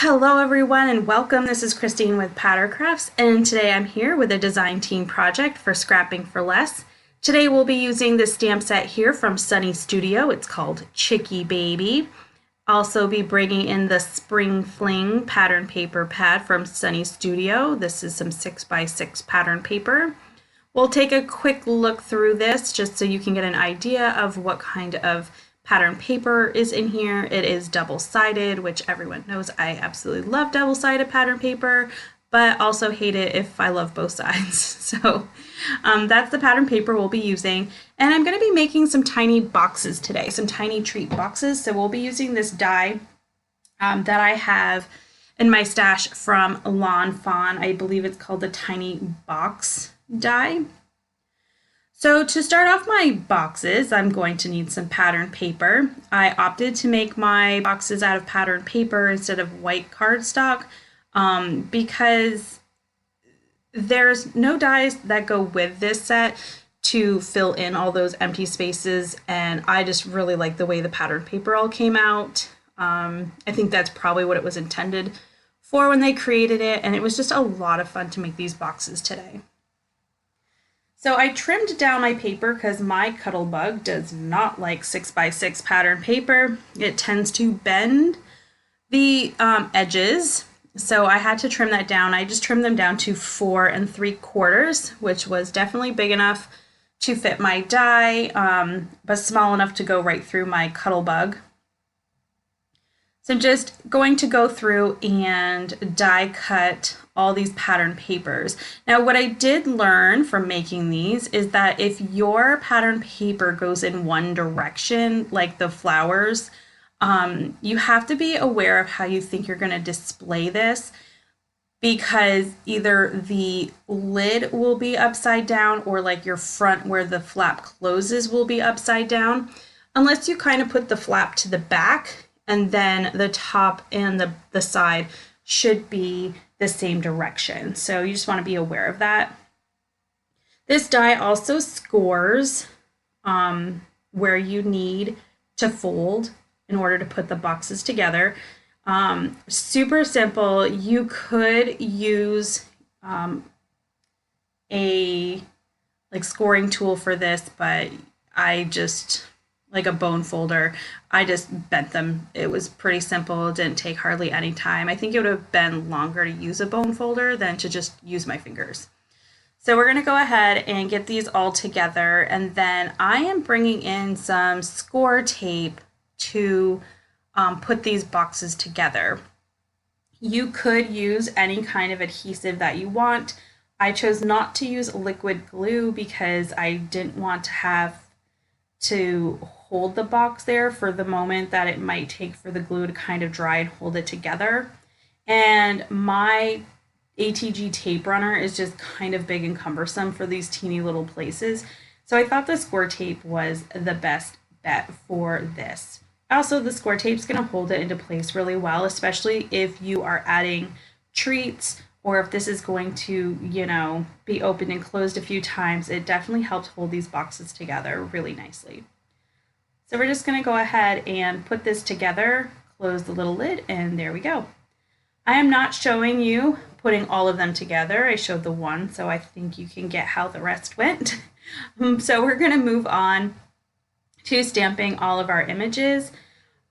Hello everyone and welcome. This is Christine with Pattercrafts, and today I'm here with a design team project for Scrapping for Less. Today we'll be using this stamp set here from Sunny Studio. It's called Chickie Baby. Also be bringing in the Spring Fling pattern paper pad from Sunny Studio. This is some 6x6 pattern paper. We'll take a quick look through this just so you can get an idea of what kind of pattern paper is in here. It is double-sided, which everyone knows I absolutely love double-sided pattern paper, but also hate it if I love both sides. So that's the pattern paper we'll be using. And I'm going to be making some tiny boxes today, some tiny treat boxes. So we'll be using this die that I have in my stash from Fawn. I believe it's called the Tiny Box die. So to start off my boxes, I'm going to need some pattern paper. I opted to make my boxes out of pattern paper instead of white cardstock because there's no dies that go with this set to fill in all those empty spaces, and I just really like the way the pattern paper all came out. I think that's probably what it was intended for when they created it, and it was just a lot of fun to make these boxes today. So I trimmed down my paper because my Cuttlebug does not like 6x6 pattern paper. It tends to bend the edges, so I had to trim that down. I just trimmed them down to 4 3/4, which was definitely big enough to fit my die, but small enough to go right through my Cuttlebug. So I'm just going to go through and die cut all these pattern papers. Now, what I did learn from making these is that if your pattern paper goes in one direction, like the flowers, you have to be aware of how you think you're going to display this, because either the lid will be upside down or like your front where the flap closes will be upside down, unless you kind of put the flap to the back, and then the top and the side should be the same direction. So you just want to be aware of that. This die also scores where you need to fold in order to put the boxes together. Super simple. You could use a scoring tool for this, but I just like a bone folder. I just bent them. It was pretty simple. It didn't take hardly any time. I think it would have been longer to use a bone folder than to just use my fingers. So we're going to go ahead and get these all together, and then I am bringing in some Scor Tape to put these boxes together. You could use any kind of adhesive that you want. I chose not to use liquid glue because I didn't want to have to hold the box there for the moment that it might take for the glue to kind of dry and hold it together. And my ATG tape runner is just kind of big and cumbersome for these teeny little places. So I thought the Scor Tape was the best bet for this. Also, the Scor Tape is going to hold it into place really well, especially if you are adding treats, or if this is going to, be opened and closed a few times. It definitely helps hold these boxes together really nicely. So we're just going to go ahead and put this together, close the little lid, and there we go. I am not showing you putting all of them together. I showed the one, so I think you can get how the rest went. So we're going to move on to stamping all of our images.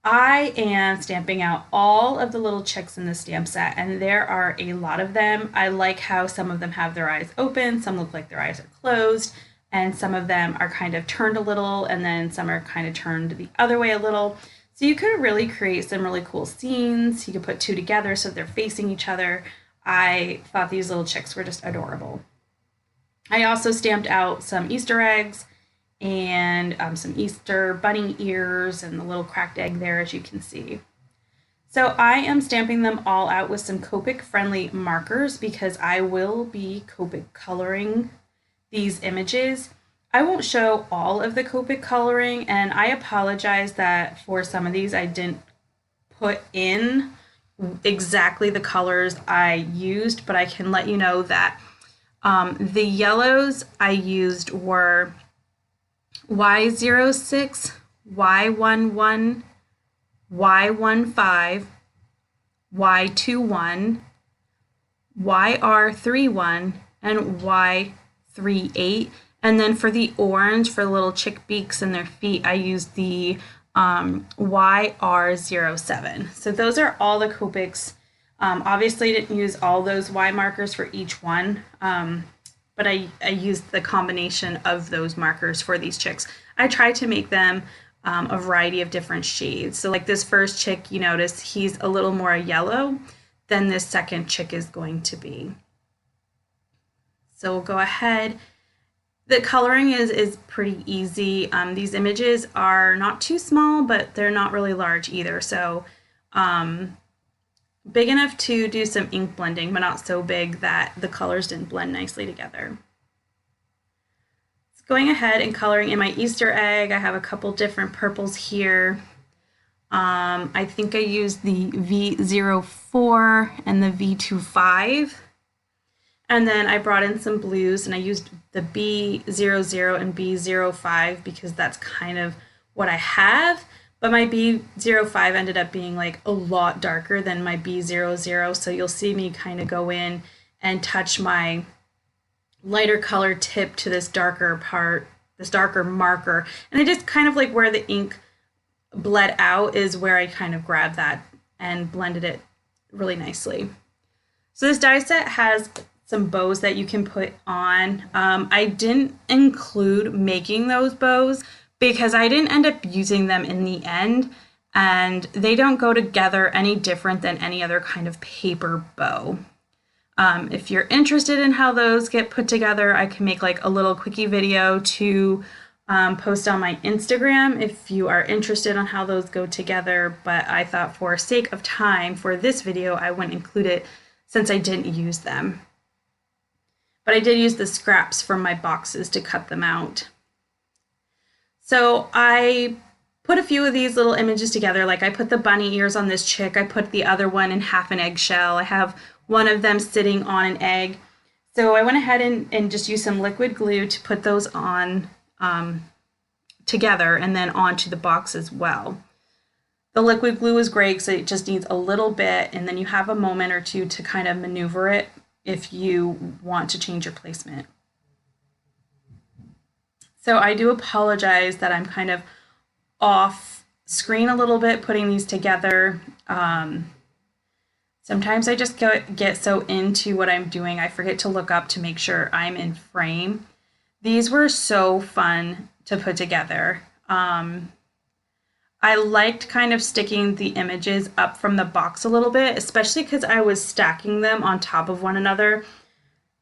I am stamping out all of the little chicks in the stamp set, and there are a lot of them. I like how some of them have their eyes open, some look like their eyes are closed, and some of them are kind of turned a little, and then some are kind of turned the other way a little. So you could really create some really cool scenes. You could put two together so they're facing each other. I thought these little chicks were just adorable. I also stamped out some Easter eggs and some Easter bunny ears and the little cracked egg there, as you can see. So I am stamping them all out with some Copic friendly markers because I will be Copic coloring these images. I won't show all of the Copic coloring, and I apologize that for some of these I didn't put in exactly the colors I used, but I can let you know that the yellows I used were Y06, Y11, Y15, Y21, YR31, and Y38. And then for the orange, for the little chick beaks and their feet, I used the YR07. So those are all the Copics. Obviously, I didn't use all those Y markers for each one, but I used the combination of those markers for these chicks. I tried to make them a variety of different shades. So like this first chick, you notice he's a little more yellow than this second chick is going to be. So we'll go ahead. The coloring is pretty easy. These images are not too small, but they're not really large either. So big enough to do some ink blending, but not so big that the colors didn't blend nicely together. So going ahead and coloring in my Easter egg, I have a couple different purples here. I think I used the V04 and the V25. And then I brought in some blues and I used the B00 and B05 because that's kind of what I have. But my B05 ended up being like a lot darker than my B00. So you'll see me kind of go in and touch my lighter color tip to this darker part, this darker marker. And I just kind of like where the ink bled out is where I kind of grabbed that and blended it really nicely. So this die set has some bows that you can put on. I didn't include making those bows because I didn't end up using them in the end, and they don't go together any different than any other kind of paper bow. If you're interested in how those get put together, I can make like a little quickie video to post on my Instagram if you are interested on how those go together, but I thought for sake of time for this video, I wouldn't include it since I didn't use them. But I did use the scraps from my boxes to cut them out. So I put a few of these little images together. Like I put the bunny ears on this chick. I put the other one in half an eggshell. I have one of them sitting on an egg. So I went ahead and just used some liquid glue to put those on together and then onto the box as well. The liquid glue is great because it just needs a little bit, and then you have a moment or two to kind of maneuver it if you want to change your placement. So I do apologize that I'm kind of off screen a little bit putting these together. Sometimes I just get so into what I'm doing, I forget to look up to make sure I'm in frame. These were so fun to put together. I liked kind of sticking the images up from the box a little bit, especially because I was stacking them on top of one another.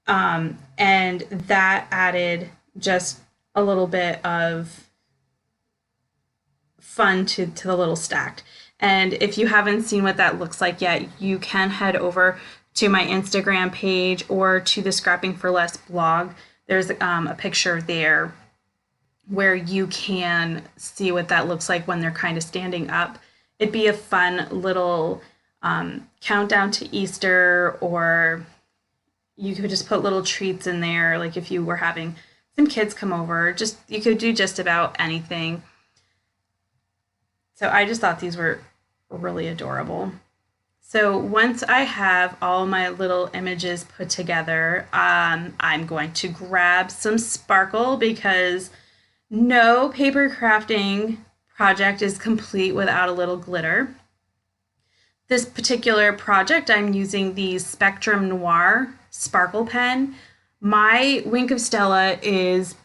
And that added just a little bit of fun to the little stacked. And if you haven't seen what that looks like yet, you can head over to my Instagram page or to the Scrapping for Less blog. There's a picture there where you can see what that looks like when they're kind of standing up. It'd be a fun little countdown to Easter, or you could just put little treats in there, like if you were having some kids come over, just you could do just about anything. So I just thought these were really adorable. So once I have all my little images put together, I'm going to grab some sparkle because no paper crafting project is complete without a little glitter. This particular project, I'm using the Spectrum Noir sparkle pen. My Wink of Stella is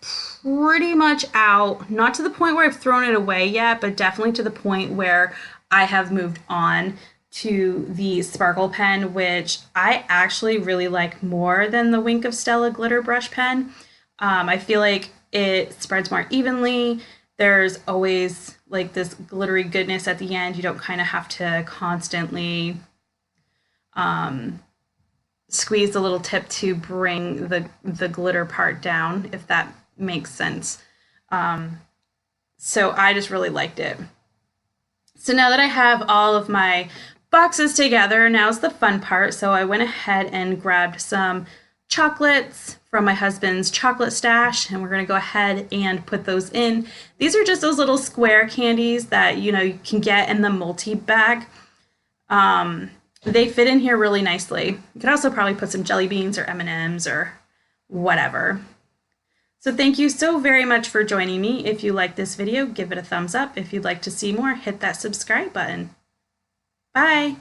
pretty much out, not to the point where I've thrown it away yet, but definitely to the point where I have moved on to the sparkle pen, which I actually really like more than the Wink of Stella glitter brush pen. I feel like it spreads more evenly. There's always like this glittery goodness at the end. You don't kind of have to constantly squeeze the little tip to bring the glitter part down, if that makes sense. So I just really liked it. So now that I have all of my boxes together, now's the fun part. So I went ahead and grabbed some chocolates from my husband's chocolate stash, and we're going to go ahead and put those in. These are just those little square candies that you can get in the multi bag. they fit in here really nicely. You could also probably put some jelly beans or M&Ms or whatever. So thank you so very much for joining me. If you like this video, give it a thumbs up. If you'd like to see more, hit that subscribe button. Bye!